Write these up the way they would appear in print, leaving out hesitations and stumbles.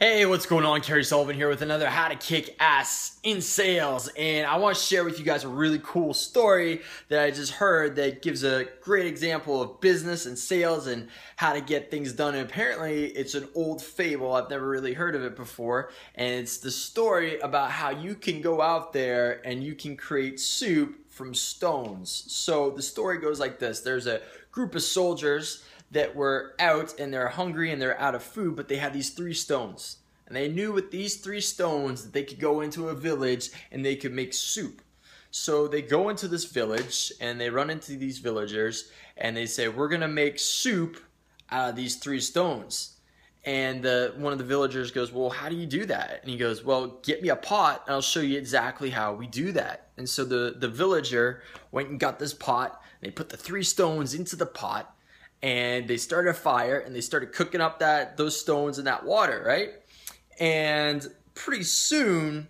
Hey, what's going on? Kerry Sullivan here with another How to Kick Ass in Sales. And I want to share with you guys a really cool story that I just heard that gives a great example of business and sales and how to get things done. And apparently it's an old fable. I've never really heard of it before. And it's the story about how you can go out there and you can create soup from stones. So the story goes like this. There's a group of soldiers that were out and they're hungry and they're out of food, but they had these 3 stones. And they knew with these 3 stones that they could go into a village and they could make soup. So they go into this village and they run into these villagers and they say, we're gonna make soup out of these 3 stones. And one of the villagers goes, well, how do you do that? And he goes, well, get me a pot and I'll show you exactly how we do that. And so the villager went and got this pot and they put the 3 stones into the pot and they started a fire and they started cooking up those stones in that water, right? And pretty soon,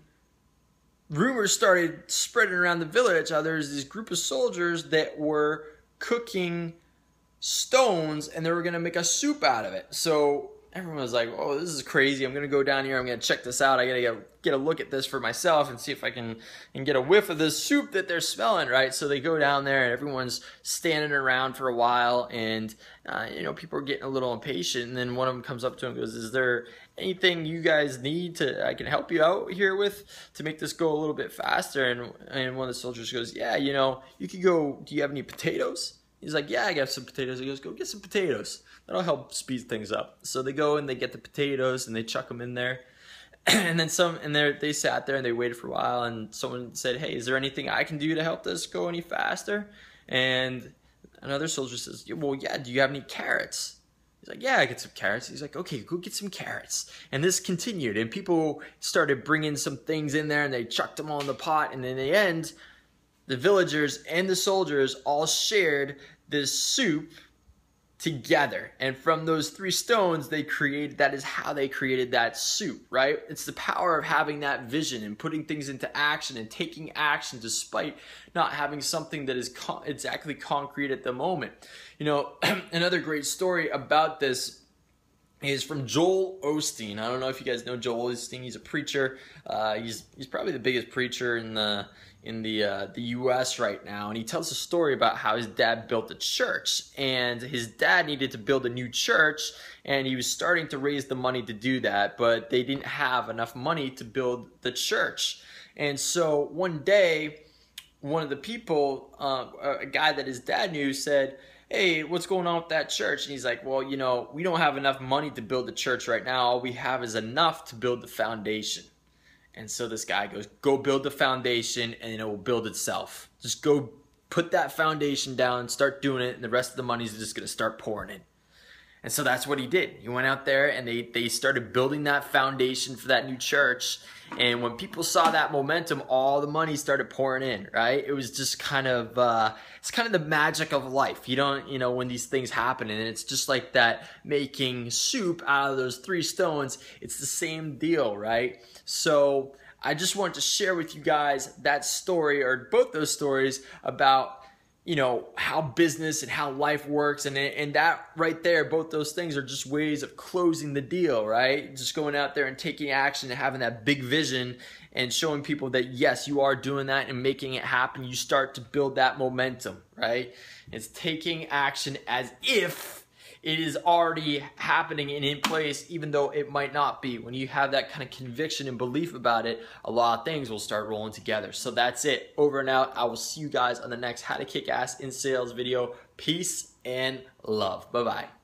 rumors started spreading around the village how there's this group of soldiers that were cooking stones and they were gonna make a soup out of it. So everyone was like, oh, this is crazy. I'm gonna go down here, I'm gonna check this out. I gotta get a look at this for myself and see if I can get a whiff of this soup that they're smelling, right? So they go down there and everyone's standing around for a while and people are getting a little impatient, and then one of them comes up to him and goes, is there anything you guys need I can help you out here with to make this go a little bit faster? And one of the soldiers goes, yeah, you could go, do you have any potatoes? He's like, yeah, I got some potatoes. He goes, go get some potatoes. That'll help speed things up. So they go and they get the potatoes and they chuck them in there. And then they sat there and they waited for a while, and someone said, hey, is there anything I can do to help this go any faster? And another soldier says, well, yeah, do you have any carrots? He's like, yeah, I get some carrots. He's like, okay, go get some carrots. And this continued, and people started bringing some things in there and they chucked them all in the pot. And in the end, the villagers and the soldiers all shared this soup together. And from those 3 stones, that is how they created that soup, right? It's the power of having that vision and putting things into action and taking action despite not having something that is exactly concrete at the moment. Another great story about this is from Joel Osteen. I don't know if you guys know Joel Osteen. He's a preacher. He's probably the biggest preacher in the U.S. right now, and he tells a story about how his dad built a church, and his dad needed to build a new church, and he was starting to raise the money to do that, but they didn't have enough money to build the church. And so one day, one of the people, a guy that his dad knew, said, hey, what's going on with that church? And he's like, well, we don't have enough money to build the church right now. All we have is enough to build the foundation. And so this guy goes, go build the foundation and it will build itself. Just go put that foundation down, start doing it, and the rest of the money is just going to start pouring in. And so that's what he did. He went out there and they started building that foundation for that new church. And when people saw that momentum, all the money started pouring in, right? It was just kind of, it's kind of the magic of life. When these things happen, and it's just like that, making soup out of those 3 stones, it's the same deal, right? So I just wanted to share with you guys that story, or both those stories, about how business and how life works, and that right there, both those things are just ways of closing the deal, right? Just going out there and taking action and having that big vision and showing people that yes, you are doing that and making it happen. You start to build that momentum, right? It's taking action as if it is already happening and in place, even though it might not be. When you have that kind of conviction and belief about it, a lot of things will start rolling together. So that's it. Over and out. I will see you guys on the next How to Kick Ass in Sales video. Peace and love. Bye-bye.